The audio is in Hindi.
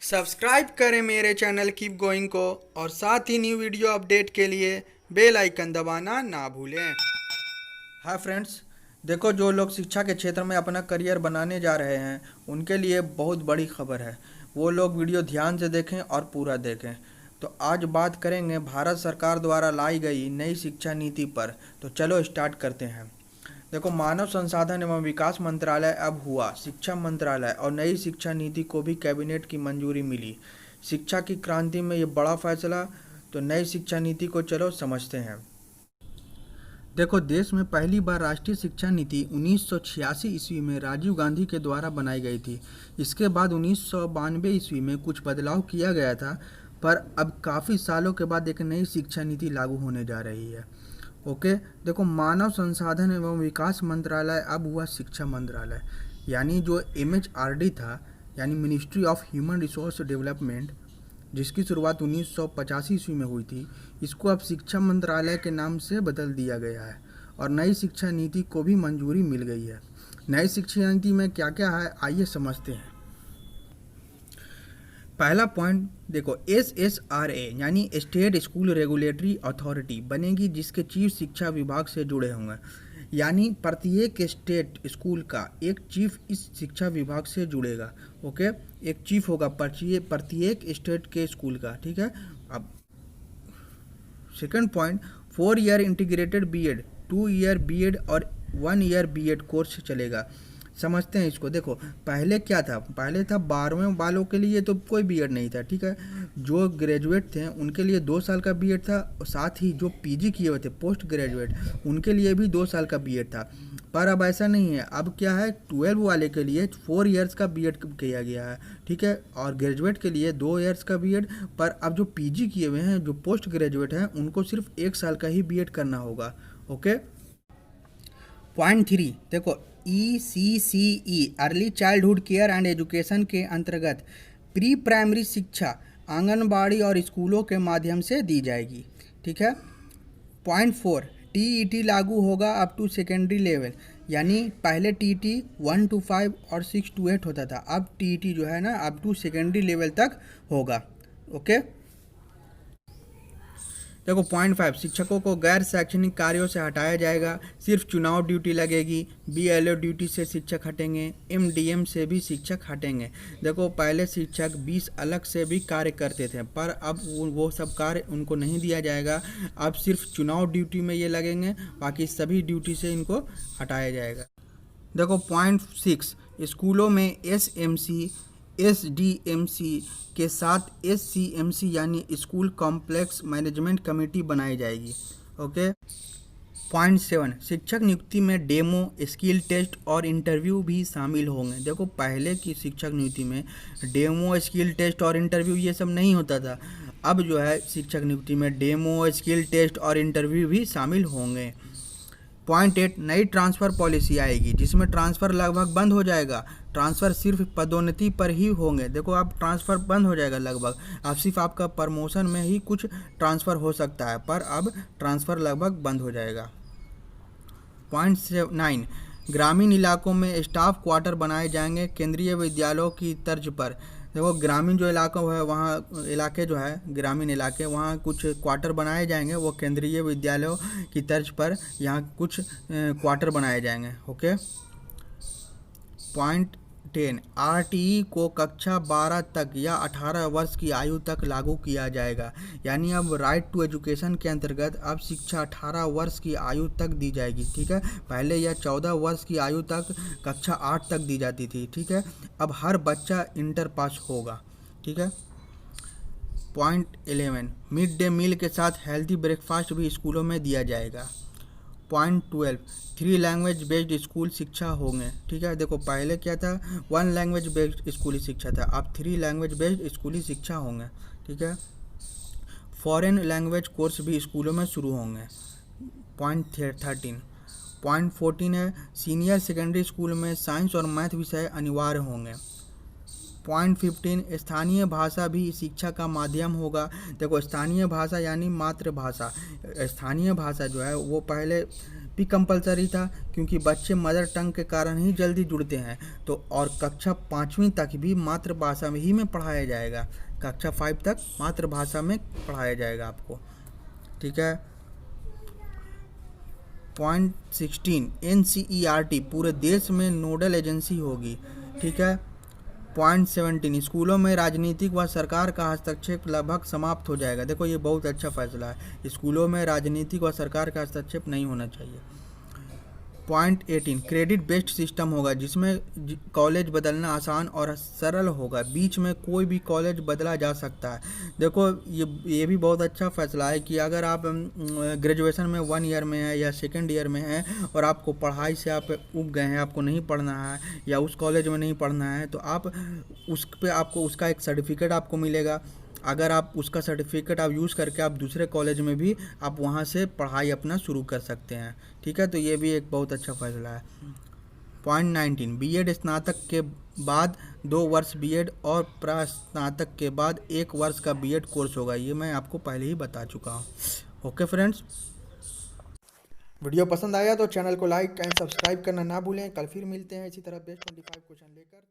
सब्सक्राइब करें मेरे चैनल कीप गोइंग को और साथ ही न्यू वीडियो अपडेट के लिए बेल आइकन दबाना ना भूलें। हाय फ्रेंड्स, देखो जो लोग शिक्षा के क्षेत्र में अपना करियर बनाने जा रहे हैं उनके लिए बहुत बड़ी खबर है। वो लोग वीडियो ध्यान से देखें और पूरा देखें। तो आज बात करेंगे भारत सरकार द्वारा लाई गई नई शिक्षा नीति पर। तो चलो स्टार्ट करते हैं। देखो, मानव संसाधन एवं विकास मंत्रालय अब हुआ शिक्षा मंत्रालय और नई शिक्षा नीति को भी कैबिनेट की मंजूरी मिली। शिक्षा की क्रांति में ये बड़ा फैसला। तो नई शिक्षा नीति को चलो समझते हैं। देखो, देश में पहली बार राष्ट्रीय शिक्षा नीति 1986 ईस्वी में राजीव गांधी के द्वारा बनाई गई थी। इसके बाद 1992 ईस्वी में कुछ बदलाव किया गया था, पर अब काफ़ी सालों के बाद एक नई शिक्षा नीति लागू होने जा रही है। ओके, देखो, मानव संसाधन एवं विकास मंत्रालय अब हुआ शिक्षा मंत्रालय। यानी जो MHRD था, यानी ministry of human resource development, जिसकी शुरुआत 1985 ईस्वी में हुई थी, इसको अब शिक्षा मंत्रालय के नाम से बदल दिया गया है और नई शिक्षा नीति को भी मंजूरी मिल गई है। नई शिक्षा नीति में क्या क्या है, आइए समझते हैं। पहला पॉइंट देखो, SSRA यानी स्टेट स्कूल रेगुलेटरी अथॉरिटी बनेगी, जिसके चीफ शिक्षा विभाग से जुड़े होंगे। यानी प्रत्येक स्टेट स्कूल का एक चीफ इस शिक्षा विभाग से जुड़ेगा। ओके, एक चीफ होगा प्रत्येक स्टेट के स्कूल का। ठीक है। अब second point, 4 year integrated BEd, 2 year BEd और 1 ईयर बीएड कोर्स चलेगा। समझते हैं इसको। देखो, पहले क्या था, पहले था 12वें वालों के लिए तो कोई बीएड नहीं था। ठीक है। जो ग्रेजुएट थे उनके लिए 2 साल का बीएड था, और साथ ही जो पीजी किए हुए थे पोस्ट ग्रेजुएट, उनके लिए भी 2 साल का बीएड था। पर अब ऐसा नहीं है। अब क्या है, 12 वाले के लिए 4 ईयर्स का बीएड किया गया है। ठीक है। और ग्रेजुएट के लिए 2 ईयर्स का बीएड। पर अब जो पीजी किए हुए हैं, जो पोस्ट ग्रेजुएट हैं, उनको सिर्फ 1 साल का ही बीएड करना होगा। ओके। पॉइंट 3 देखो, ECCE early childhood care and education के अंतर्गत प्री प्राइमरी शिक्षा आंगनबाड़ी और स्कूलों के माध्यम से दी जाएगी। ठीक है। पॉइंट 4 TET लागू होगा अप टू सेकेंडरी लेवल। यानी पहले TET 1 to 5 और 6 to 8 होता था, अब TET जो है ना अप टू सेकेंडरी लेवल तक होगा। ओके। देखो, पॉइंट 5 शिक्षकों को गैर शैक्षणिक कार्यों से हटाया जाएगा। सिर्फ चुनाव ड्यूटी लगेगी। BLO ड्यूटी से शिक्षक हटेंगे। MDM से भी शिक्षक हटेंगे। देखो, पहले शिक्षक 20 अलग से भी कार्य करते थे, पर अब वो सब कार्य उनको नहीं दिया जाएगा। अब सिर्फ चुनाव ड्यूटी में ये लगेंगे, बाकी सभी ड्यूटी से इनको हटाया जाएगा। देखो, पॉइंट 6 स्कूलों में SMC SDMC के साथ SCMC यानी स्कूल कॉम्प्लेक्स मैनेजमेंट कमेटी बनाई जाएगी। ओके। पॉइंट 7 शिक्षक नियुक्ति में डेमो, स्किल टेस्ट और इंटरव्यू भी शामिल होंगे। देखो, पहले की शिक्षक नियुक्ति में डेमो, स्किल टेस्ट और इंटरव्यू ये सब नहीं होता था। अब जो है शिक्षक नियुक्ति में डेमो, स्किल टेस्ट और इंटरव्यू भी शामिल होंगे। पॉइंट 8 नई ट्रांसफ़र पॉलिसी आएगी, जिसमें ट्रांसफ़र लगभग बंद हो जाएगा। ट्रांसफ़र सिर्फ पदोन्नति पर ही होंगे। देखो, अब ट्रांसफ़र बंद हो जाएगा लगभग। अब सिर्फ आपका प्रमोशन में ही कुछ ट्रांसफ़र हो सकता है, पर अब ट्रांसफ़र लगभग बंद हो जाएगा। पॉइंट 9 ग्रामीण इलाकों में स्टाफ क्वार्टर बनाए जाएंगे केंद्रीय विद्यालयों की तर्ज पर। देखो, ग्रामीण जो इलाका है, वहाँ इलाके जो है ग्रामीण इलाके, वहाँ कुछ क्वार्टर बनाए जाएंगे। वो केंद्रीय विद्यालयों की तर्ज पर यहाँ कुछ क्वार्टर बनाए जाएंगे। ओके। पॉइंट 10 RTE को कक्षा 12 तक या 18 वर्ष की आयु तक लागू किया जाएगा। यानी अब राइट टू एजुकेशन के अंतर्गत अब शिक्षा 18 वर्ष की आयु तक दी जाएगी। ठीक है। पहले यह 14 वर्ष की आयु तक कक्षा 8 तक दी जाती थी। ठीक है। अब हर बच्चा इंटर पास होगा। ठीक है। पॉइंट 11 मिड डे मील के साथ हेल्थी ब्रेकफास्ट भी स्कूलों में दिया जाएगा। पॉइंट 12 3 लैंग्वेज बेस्ड स्कूल शिक्षा होंगे। ठीक है। देखो, पहले क्या था, 1 लैंग्वेज बेस्ड स्कूली शिक्षा था, अब 3 लैंग्वेज बेस्ड स्कूली शिक्षा होंगे। ठीक है। फॉरेन लैंग्वेज कोर्स भी स्कूलों में शुरू होंगे। पॉइंट 13 पॉइंट 14 है सीनियर सेकेंडरी स्कूल में साइंस और मैथ विषय अनिवार्य होंगे। पॉइंट 15 स्थानीय भाषा भी शिक्षा का माध्यम होगा। देखो, स्थानीय भाषा यानी मातृभाषा। स्थानीय भाषा जो है वो पहले भी कंपलसरी था, क्योंकि बच्चे मदर टंग के कारण ही जल्दी जुड़ते हैं। तो और कक्षा 5वीं तक भी मातृभाषा में ही में पढ़ाया जाएगा, कक्षा 5 तक मातृभाषा में पढ़ाया जाएगा आपको, ठीक है। पॉइंट 16 NCERT पूरे देश में नोडल एजेंसी होगी, ठीक है। पॉइंट 17 स्कूलों में राजनीतिक व सरकार का हस्तक्षेप लगभग समाप्त हो जाएगा। देखो ये बहुत अच्छा फैसला है, स्कूलों में राजनीतिक व सरकार का हस्तक्षेप नहीं होना चाहिए। पॉइंट 18 क्रेडिट बेस्ड सिस्टम होगा, जिसमें कॉलेज बदलना आसान और सरल होगा, बीच में कोई भी कॉलेज बदला जा सकता है। देखो ये भी बहुत अच्छा फैसला है कि अगर आप ग्रेजुएशन में 1 ईयर में है या 2nd ईयर में है और आपको पढ़ाई से आप उब गए हैं, आपको नहीं पढ़ना है या उस कॉलेज में नहीं पढ़ना है, तो आप उस पर आपको उसका एक सर्टिफिकेट आपको मिलेगा। अगर आप उसका सर्टिफिकेट आप यूज़ करके आप दूसरे कॉलेज में भी आप वहाँ से पढ़ाई अपना शुरू कर सकते हैं, ठीक है। तो ये भी एक बहुत अच्छा फैसला है। पॉइंट 19 बीएड स्नातक के बाद 2 वर्ष बीएड और प्रस्नातक के बाद 1 वर्ष का बीएड कोर्स होगा, ये मैं आपको पहले ही बता चुका हूँ। ओके फ्रेंड्स, वीडियो पसंद आया तो चैनल को लाइक एंड सब्सक्राइब करना ना भूलें। कल फिर मिलते हैं इसी तरह बेस्ट 25 क्वेश्चन लेकर।